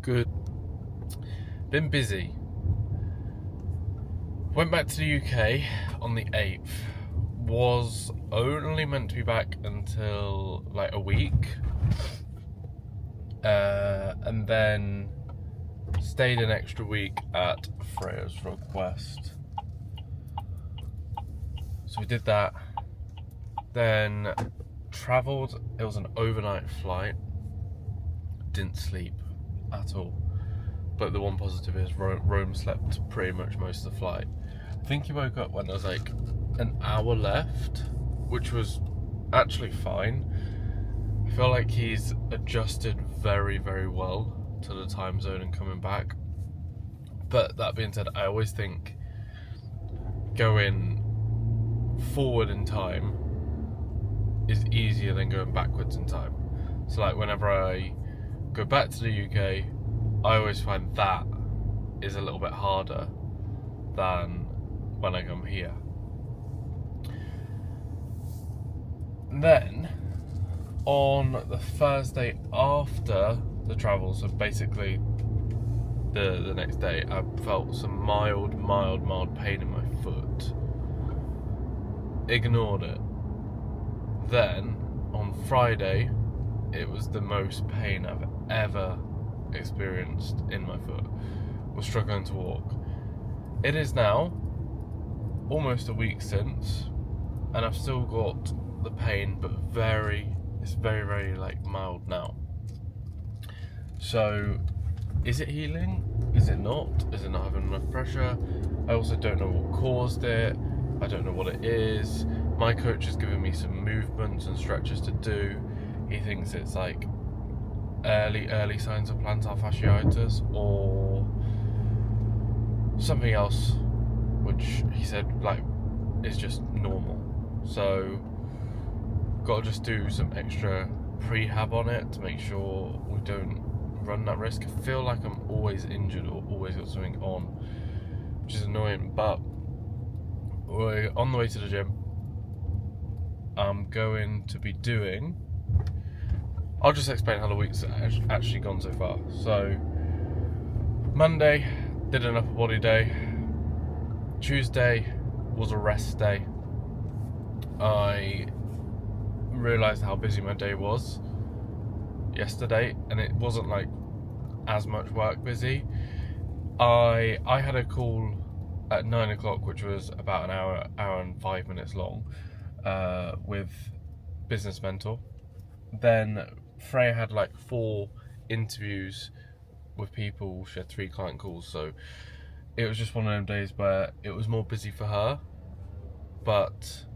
Good. Been busy. Went back to the UK on the 8th. Was only meant to be back until like a week. And then stayed an extra week at Freya's request. So we did that. Then travelled. It was an overnight flight. Didn't sleep at all. But the one positive is Rome slept pretty much most of the flight. I think he woke up when there was like an hour left, which was actually fine. I feel like he's adjusted very, very well to the time zone and coming back. But that being said, I always think going forward in time is easier than going backwards in time. So like whenever I go back to the UK, I always find that is a little bit harder than when I come here. Then on the Thursday after the travel, so basically the next day, I felt some mild pain in my foot. Ignored it. Then on Friday, it was the most pain I've ever experienced in my foot. Was struggling to walk. It is now almost a week since, and I've still got the pain, but it's very like mild now. So is it healing? Is it not? Is it not having enough pressure? I also don't know what caused it. I don't know what it is. My coach has given me some movements and stretches to do. He thinks it's like early signs of plantar fasciitis or something else, which he said like is just normal. So got to just do some extra prehab on it to make sure we don't run that risk. I feel like I'm always injured or always got something on, which is annoying, but we're on the way to the gym. I'm going to be doing, I'll just explain how the week's actually gone so far. So Monday, did an upper body day. Tuesday was a rest day. I realised how busy my day was yesterday, and it wasn't like as much work busy. I had a call at 9 o'clock, which was about an hour and 5 minutes long, with Business Mentor. Then Freya had like 4 interviews with people. She had 3 client calls, so it was just one of them days where it was more busy for her, but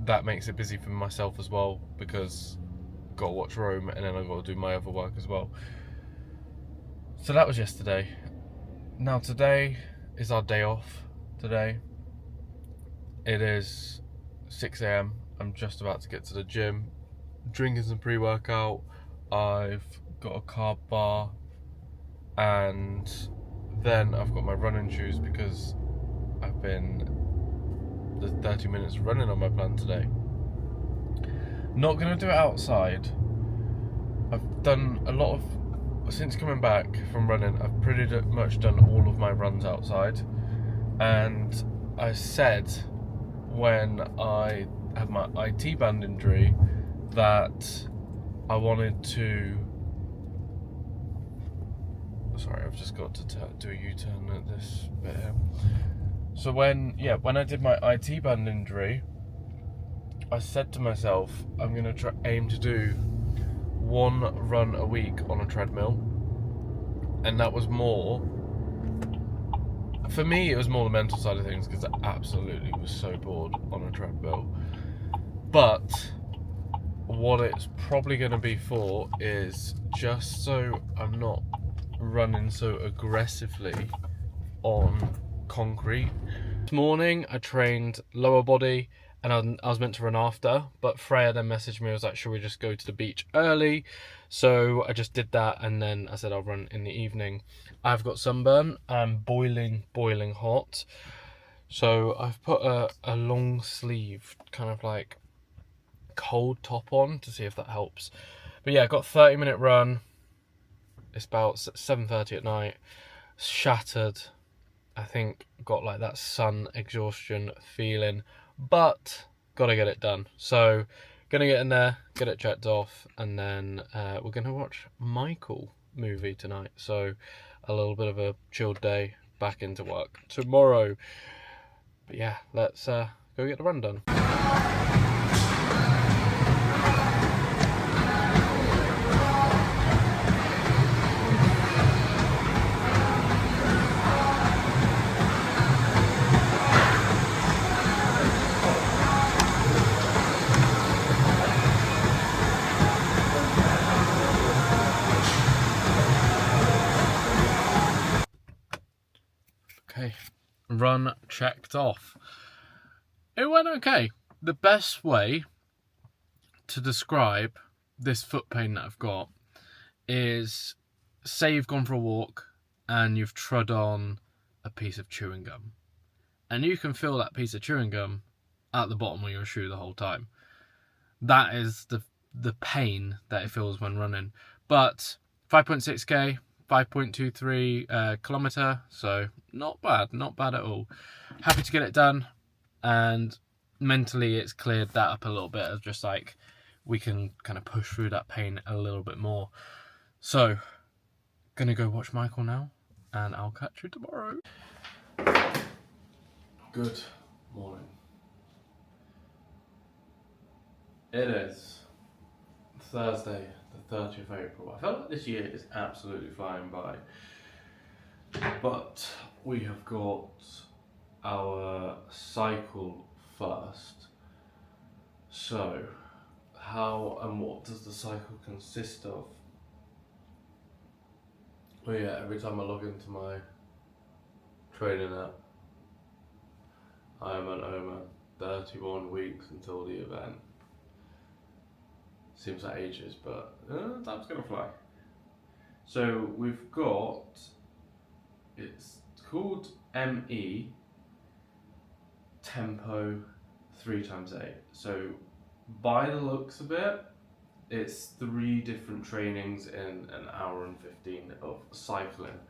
that makes it busy for myself as well, because I've got to watch Rome and then I've got to do my other work as well. So that was yesterday. Now today is our day off. Today it is 6 a.m. I'm just about to get to the gym, drinking some pre-workout. I've got a carb bar, and then I've got my running shoes because I've been the 30 minutes running on my plan today. Not going to do it outside. I've done a lot of, since coming back from running, I've pretty much done all of my runs outside. And I said when I had my IT band injury that I wanted to, sorry, I've just got to do a U-turn at this bit here. So when I did my IT band injury, I said to myself, I'm going to aim to do 1 run a week on a treadmill. And that was more, for me, it was more the mental side of things, because I absolutely was so bored on a treadmill. But what it's probably going to be for is just so I'm not running so aggressively on concrete. This morning I trained lower body, and I was meant to run after, but Freya then messaged me, was like, should we just go to the beach early? So I just did that, and then I said I'll run in the evening. I've got sunburn, I'm boiling hot, so I've put a long sleeve kind of like cold top on to see if that helps. But yeah, I got a 30-minute run, It's about 7:30 at night. Shattered. I think got like that sun exhaustion feeling, but gotta get it done. So gonna get in there, get it checked off, and then we're gonna watch Michael movie tonight. So a little bit of a chilled day, back into work tomorrow. But yeah, let's go get the run done. Okay, run checked off. It went okay. The best way to describe this foot pain that I've got is, say you've gone for a walk and you've trod on a piece of chewing gum, and you can feel that piece of chewing gum at the bottom of your shoe the whole time. That is the pain that it feels when running. But 5.6k, 5.23 kilometer, so not bad at all. Happy to get it done, and mentally it's cleared that up a little bit of just like we can kind of push through that pain a little bit more. So gonna go watch Michael now, and I'll catch you tomorrow. Good morning. It is Thursday, the 30th of April. I feel like this year is absolutely flying by, but we have got our cycle first. So how and what does the cycle consist of? Well, yeah, every time I log into my training app, Ironman, 31 weeks until the event. Seems like ages, but time's gonna fly. So we've got, it's called ME Tempo 3x8. So by the looks of it, it's 3 different trainings in an hour and 15 of cycling,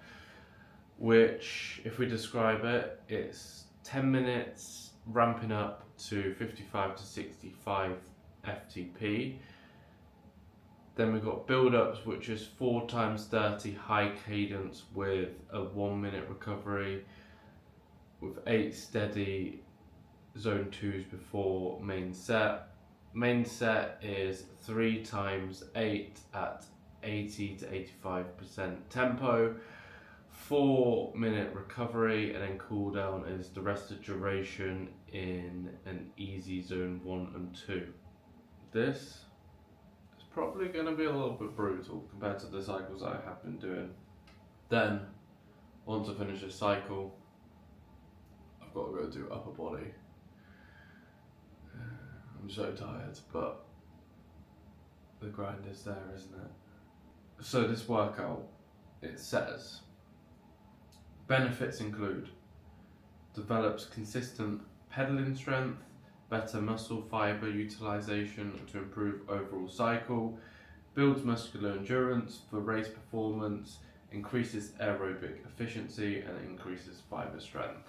which, if we describe it, it's 10 minutes ramping up to 55 to 65 FTP. Then we've got build-ups, which is 4 times 30 high cadence with a 1 minute recovery, with 8 steady zone 2s before main set. Main set is 3 times 8 at 80 to 85% tempo, 4 minute recovery, and then cool down is the rest of duration in an easy zone 1 and 2. This is probably going to be a little bit brutal compared to the cycles I have been doing. Then, once I finish this cycle, I've got to go do upper body. I'm so tired, but the grind is there, isn't it? So this workout, it says, benefits include develops consistent pedaling strength, better muscle fiber utilization to improve overall cycle, builds muscular endurance for race performance, increases aerobic efficiency, and increases fiber strength.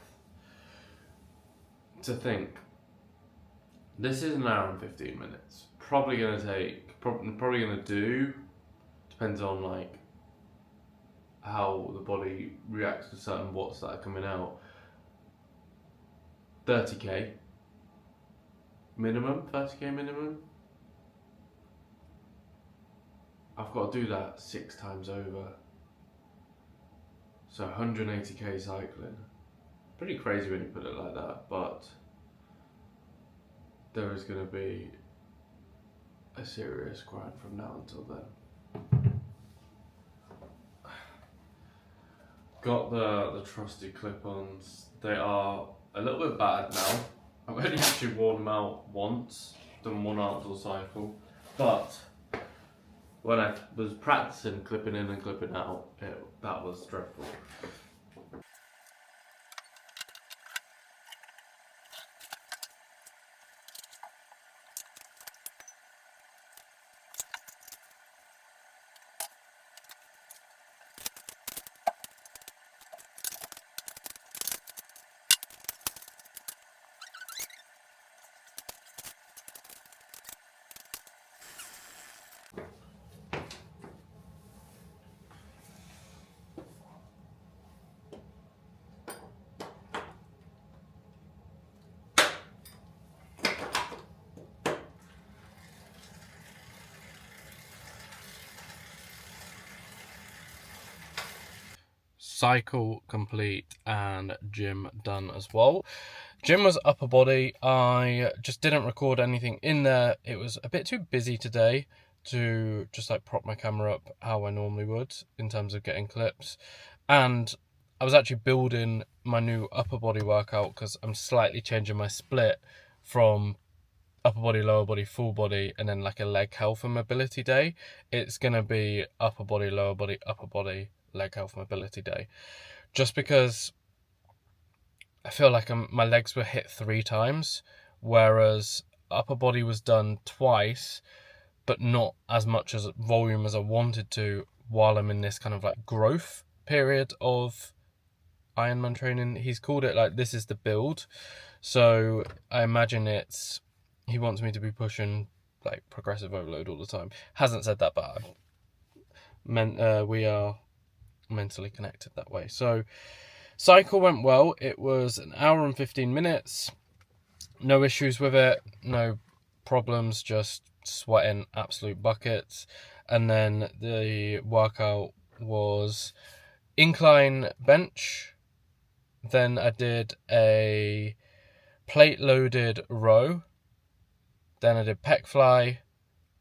To think, this is an hour and 15 minutes. Probably going to do, depends on like how the body reacts to certain watts that are coming out, 30k minimum, 30k minimum. I've got to do that 6 times over. So 180k cycling. Pretty crazy when you put it like that, but there is going to be a serious grind from now until then. Got the trusty clip-ons. They are a little bit battered now. I've only actually worn them out once, done one outdoor cycle, but when I was practicing clipping in and clipping out, that was dreadful. cycle complete and gym done as well. Gym was upper body. I just didn't record anything in there. It was a bit too busy today to just like prop my camera up how I normally would in terms of getting clips. And I was actually building my new upper body workout because I'm slightly changing my split from upper body, lower body, full body, and then like a leg health and mobility day. It's going to be upper body, lower body, upper body, leg health mobility day. Just because I feel like my legs were hit 3 times, whereas upper body was done twice, but not as much as volume as I wanted to while I'm in this kind of like growth period of Ironman training. He's called it like, this is the build. So I imagine he wants me to be pushing like progressive overload all the time. Hasn't said that, but we are mentally connected that way. So cycle went well. It was an hour and 15 minutes. No issues with it. No problems. Just sweating absolute buckets. And then the workout was incline bench. Then I did a plate loaded row. Then I did pec fly.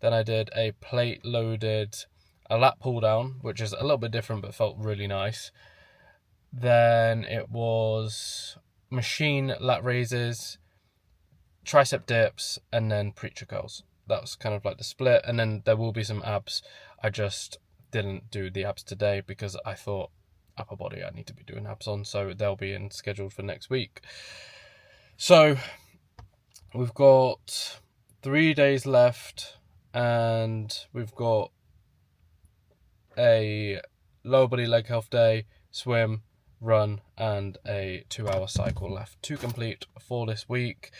Then I did a plate loaded a lat pull down, which is a little bit different but felt really nice. Then it was machine lat raises, tricep dips, and then preacher curls. That was kind of like the split. And then there will be some abs. I just didn't do the abs today because I thought upper body I need to be doing abs on, so they'll be scheduled for next week. So we've got 3 days left, and we've got a lower body leg health day, swim, run, and a 2-hour cycle left to complete for this week.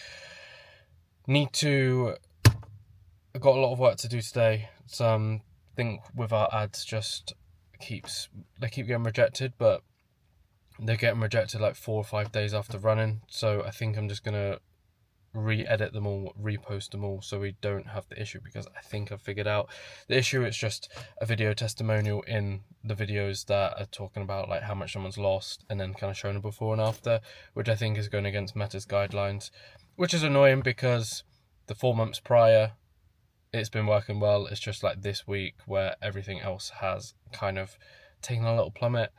Got a lot of work to do today. I think with our ads they keep getting rejected, but they're getting rejected like 4 or 5 days after running. So I think I'm just gonna re-edit them all, repost them all, so we don't have the issue, because I think I've figured out the issue. It's just a video testimonial in the videos that are talking about like how much someone's lost and then kind of showing a before and after, which I think is going against Meta's guidelines, which is annoying because the 4 months prior it's been working well. It's just like this week where everything else has kind of taken a little plummet,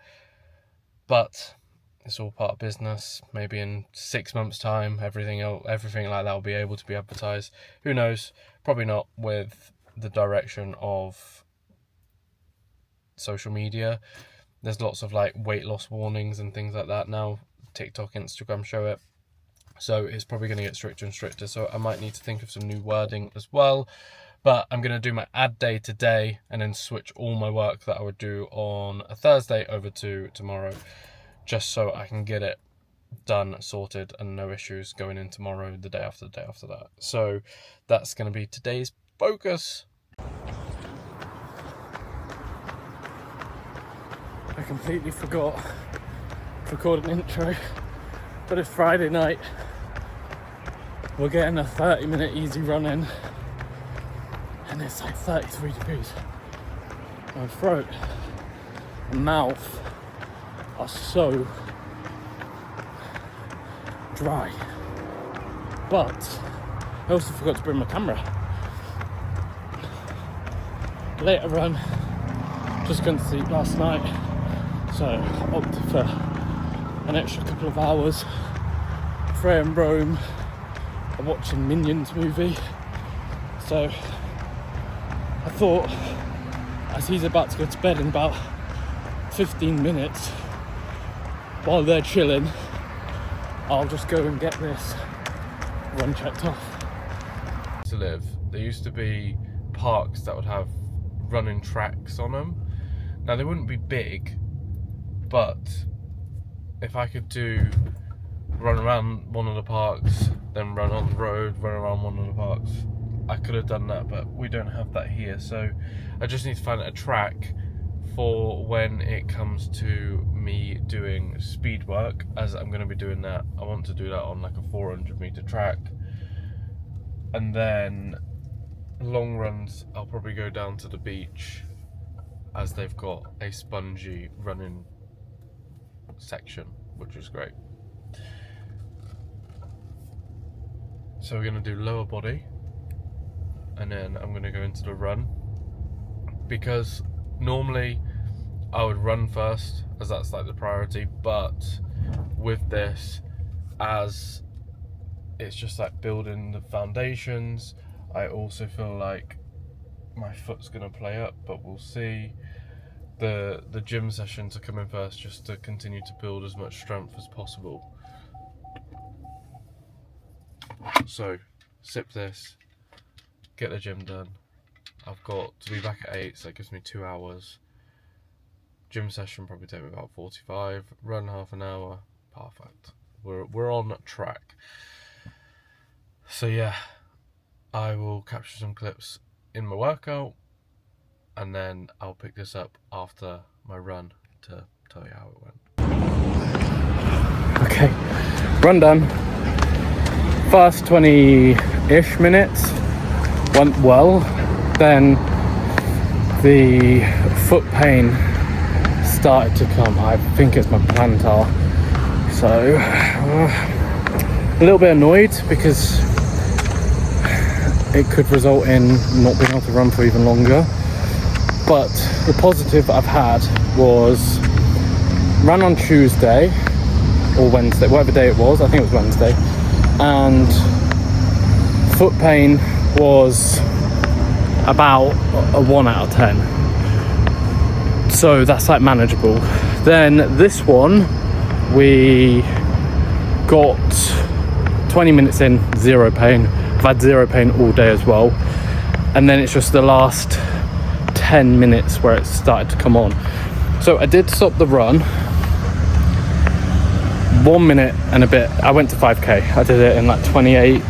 but it's all part of business. Maybe in 6 months' time, everything like that will be able to be advertised. Who knows? Probably not with the direction of social media. There's lots of like weight loss warnings and things like that now. TikTok, Instagram show it. So it's probably going to get stricter and stricter. So I might need to think of some new wording as well. But I'm going to do my ad day today and then switch all my work that I would do on a Thursday over to tomorrow, just so I can get it done, sorted, and no issues going in tomorrow, the day after that. So that's going to be today's focus. I completely forgot to record an intro, but it's Friday night. We're getting a 30-minute easy run in, and it's like 33 degrees. My throat and mouth are so dry, but I also forgot to bring my camera. Later on, just going to sleep last night, so I opted for an extra couple of hours. Frey and Rome are watching Minions movie, so I thought, as he's about to go to bed in about 15 minutes, while they're chilling, I'll just go and get this run checked off. To live, there used to be parks that would have running tracks on them. Now they wouldn't be big, but if I could run around one of the parks, then run on the road, run around one of the parks, I could have done that, but we don't have that here. So I just need to find a track for when it comes to me doing speed work, as I'm going to be doing that. I want to do that on like a 400 meter track, and then long runs I'll probably go down to the beach, as they've got a spongy running section, which is great. So we're going to do lower body, and then I'm going to go into the run, because normally I would run first, as that's like the priority, but with this, as it's just like building the foundations, I also feel like my foot's going to play up, but we'll see. The gym sessions are coming first, just to continue to build as much strength as possible. So sip this, get the gym done. I've got to be back at 8, so that gives me 2 hours. Gym session probably take me about 45. Run half an hour. Perfect. We're on track. So yeah, I will capture some clips in my workout, and then I'll pick this up after my run to tell you how it went. Okay, run done. First 20-ish minutes went well. Then the foot pain started to come. I think it's my plantar. So a little bit annoyed, because it could result in not being able to run for even longer. But the positive I've had was ran on Tuesday or Wednesday, whatever day it was, I think it was Wednesday, and foot pain was about a 1 out of 10. So that's like manageable. Then this one, we got 20 minutes in, zero pain. I've had zero pain all day as well. And then it's just the last 10 minutes where it started to come on. So I did stop the run. 1 minute and a bit. I went to 5k. I did it in like 28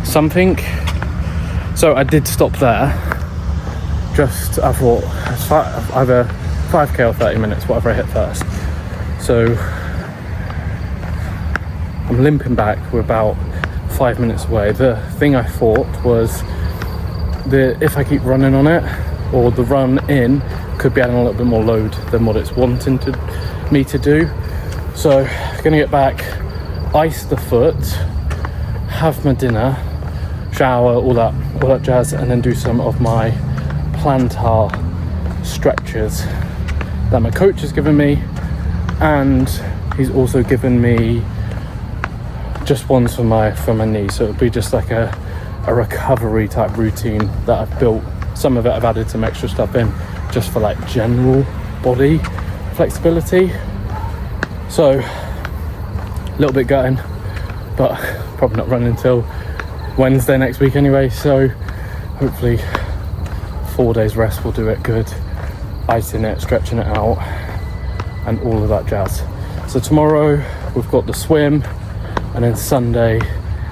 something. So I did stop there. Just, I thought, either 5k or 30 minutes, whatever I hit first. So I'm limping back. We're about 5 minutes away. The thing I thought was if I keep running on it, or the run in could be adding a little bit more load than what it's wanting me to do. So gonna get back, ice the foot, have my dinner, shower, all that jazz, and then do some of my plantar stretches that my coach has given me, and he's also given me just ones for my knee. So it'll be just like a recovery type routine that I've built. Some of it I've added some extra stuff in just for like general body flexibility. So a little bit gutting, but probably not running until Wednesday next week anyway. So hopefully 4 days rest will do it good. Icing it, stretching it out, and all of that jazz. So tomorrow we've got the swim, and then Sunday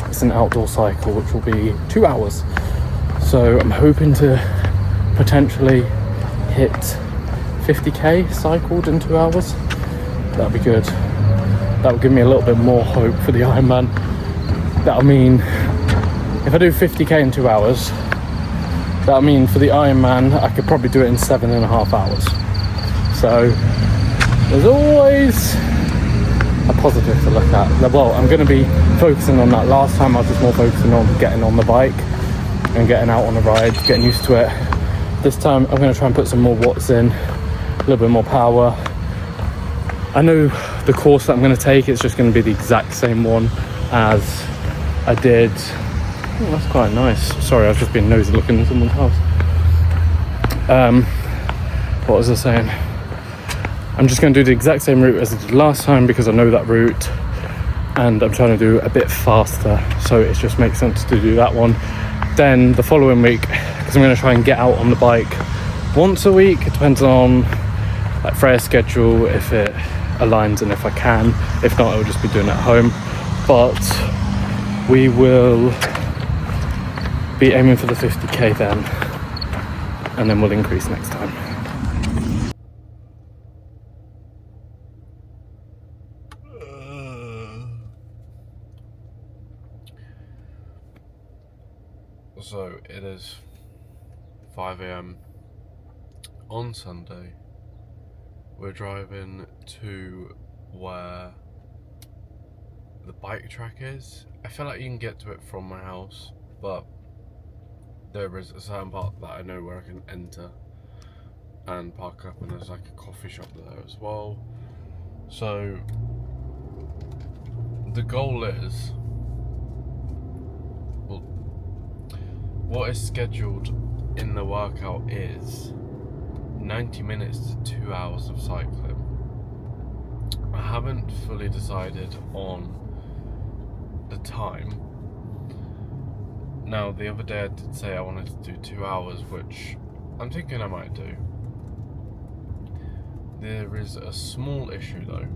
it's an outdoor cycle, which will be 2 hours. So I'm hoping to potentially hit 50k cycled in 2 hours. That'll be good. That'll give me a little bit more hope for the Ironman. That'll mean if I do 50k in 2 hours, that'll mean for the Ironman I could probably do it in 7.5 hours. So there's always a positive to look at. Well, I'm going to be focusing on that. Last time I was just more focusing on getting on the bike and getting out on the ride, getting used to it. This time I'm going to try and put some more watts in, a little bit more power. I know the course that I'm going to take, it's just going to be the exact same one as I did. Oh, that's quite nice. Sorry, I've just been nosy looking at someone's house. What was I saying? I'm just going to do the exact same route as I did last time, because I know that route, and I'm trying to do a bit faster, so it just makes sense to do that one. Then the following week, because I'm going to try and get out on the bike once a week. It depends on like Freya's schedule, if it aligns and if I can. If not, I'll just be doing it at home. But we will be aiming for the 50k then, and then we'll increase next time. So it is 5 a.m. on Sunday. We're driving to where the bike track is. I feel like you can get to it from my house, but there is a certain part that I know where I can enter and park up, and there's like a coffee shop there as well. So the goal is, well, what is scheduled in the workout is 90 minutes to 2 hours of cycling. I haven't fully decided on the time. Now, the other day I did say I wanted to do 2 hours, which I'm thinking I might do. There is a small issue though.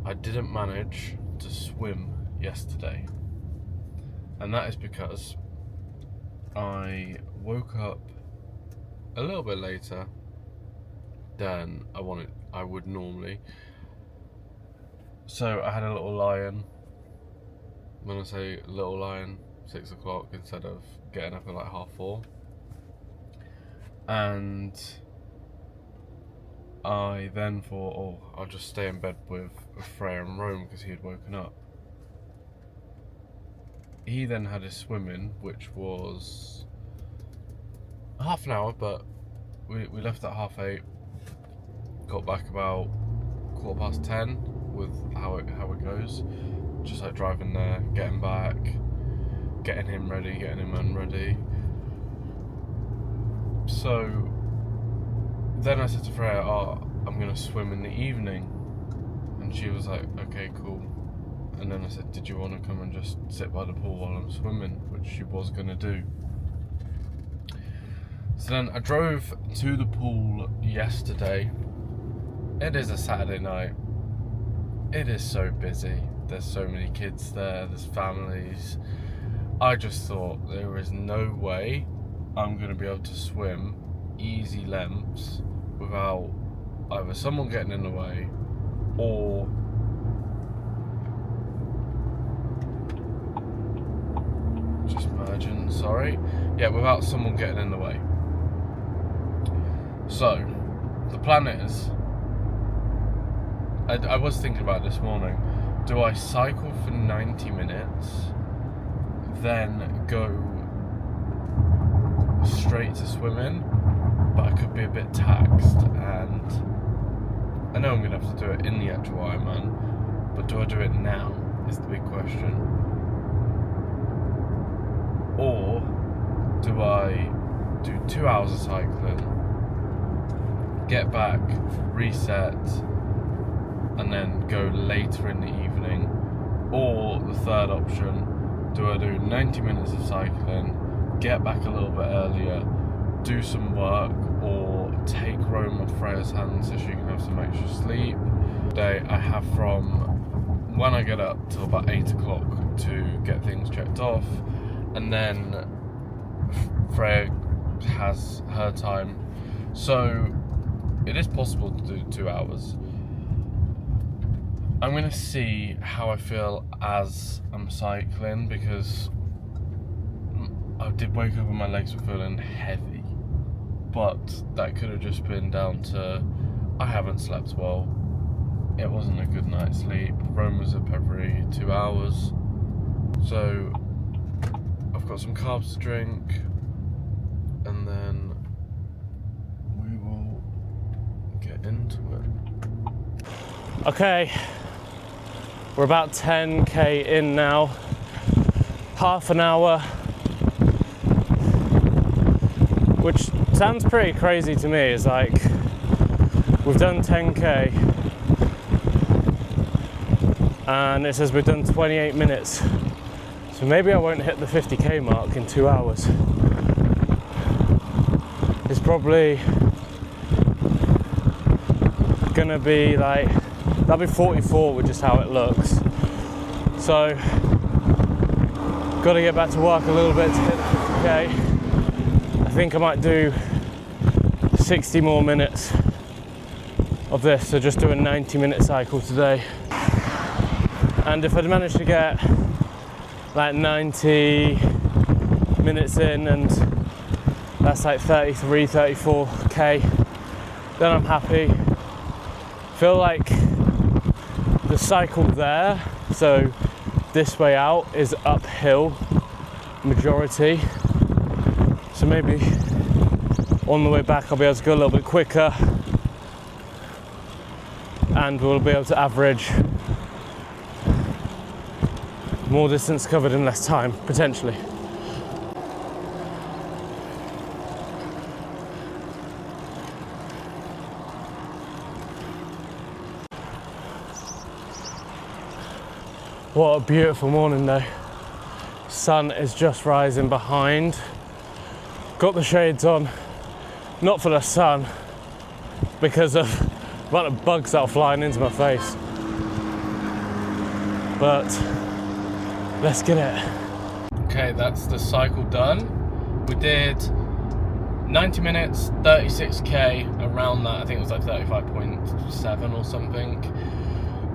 I didn't manage to swim yesterday, and that is because I woke up a little bit later than I would normally. So I had a little lie-in. When I say little lie-in, 6 o'clock instead of getting up at like 4:30. And I then thought, oh, I'll just stay in bed with Freya and Rome because he had woken up. He then had his swimming, which was half an hour, but we left at 8:30, got back about 10:15 with how it goes. Just like driving there, getting back, getting him ready, getting him unready. So then I said to Freya, oh, I'm gonna swim in the evening. And she was like, okay, cool. And then I said, did you want to come and just sit by the pool while I'm swimming? Which she was gonna do. So then I drove to the pool yesterday. It is a Saturday night. It is so busy. There's so many kids there, there's families. I just thought there is no way I'm gonna be able to swim easy lengths without either someone getting in the way or without someone getting in the way. So the plan is, I was thinking about this morning, do I cycle for 90 minutes, then go straight to swimming? But I could be a bit taxed, and I know I'm going to have to do it in the actual Ironman, but do I do it now is the big question. Or do I do 2 hours of cycling, get back, reset, and then go later in the evening? Or the third option, do I do 90 minutes of cycling, get back a little bit earlier, do some work, or take Rome off Freya's hands so she can have some extra sleep? Today I have from when I get up till about 8 o'clock to get things checked off, and then Freya has her time. So it is possible to do 2 hours. I'm going to see how I feel as I'm cycling, because I did wake up and my legs were feeling heavy, but that could have just been down to I haven't slept well. It wasn't a good night's sleep. Rome was up every 2 hours. So I've got some carbs to drink, and then we will get into it. Okay, we're about 10k in now, half an hour, which sounds pretty crazy to me. It's like we've done 10k and it says we've done 28 minutes, so maybe I won't hit the 50k mark in 2 hours. It's probably gonna be like, that'll be 44 with just how it looks. So got to get back to work a little bit to hit the 50k. I think I might do 60 more minutes of this, so just do a 90-minute cycle today. And if I'd managed to get like 90 minutes in, and that's like 34k, then I'm happy. Feel like the cycle there, so this way out is uphill majority, so maybe on the way back I'll be able to go a little bit quicker and we'll be able to average more distance covered in less time, potentially. What a beautiful morning though. Sun is just rising behind. Got the shades on, not for the sun, because of the amount of bugs that are flying into my face. But let's get it. Okay, that's the cycle done. We did 90 minutes, 36k, around that. I think it was like 35.7 or something.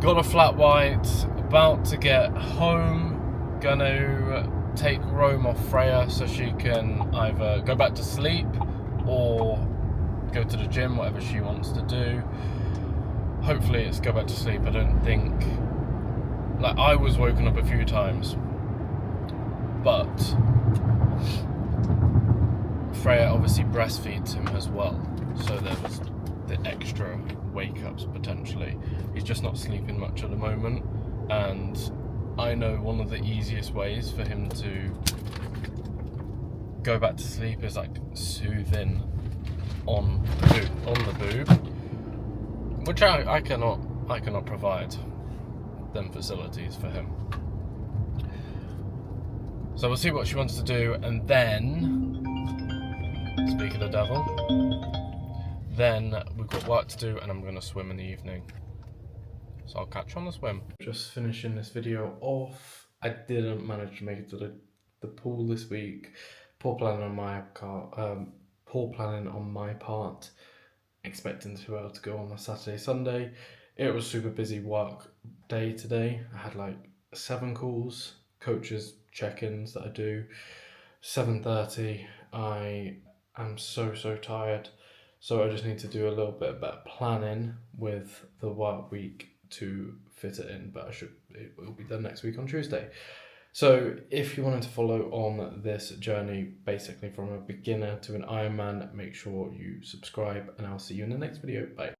Got a flat white, about to get home. Gonna take Rome off Freya so she can either go back to sleep or go to the gym, whatever she wants to do. Hopefully it's go back to sleep. I don't think, like, I was woken up a few times, but Freya obviously breastfeeds him as well, so there was the extra wake-ups potentially. He's just not sleeping much at the moment, and I know one of the easiest ways for him to go back to sleep is like soothing on the boob, which I cannot provide them facilities for him. So we'll see what she wants to do, and then, speak of the devil, then we've got work to do and I'm going to swim in the evening. So I'll catch you on the swim. Just finishing this video off. I didn't manage to make it to the pool this week. Poor planning on my part. Expecting to be able to go on a Saturday, Sunday. It was super busy work day today. I had like 7 calls, coaches check-ins that I do. 7:30. I am so tired. So I just need to do a little bit of better planning with the work week to fit it in, but it will be done next week on Tuesday. So if you wanted to follow on this journey, basically from a beginner to an Ironman, make sure you subscribe, and I'll see you in the next video. Bye.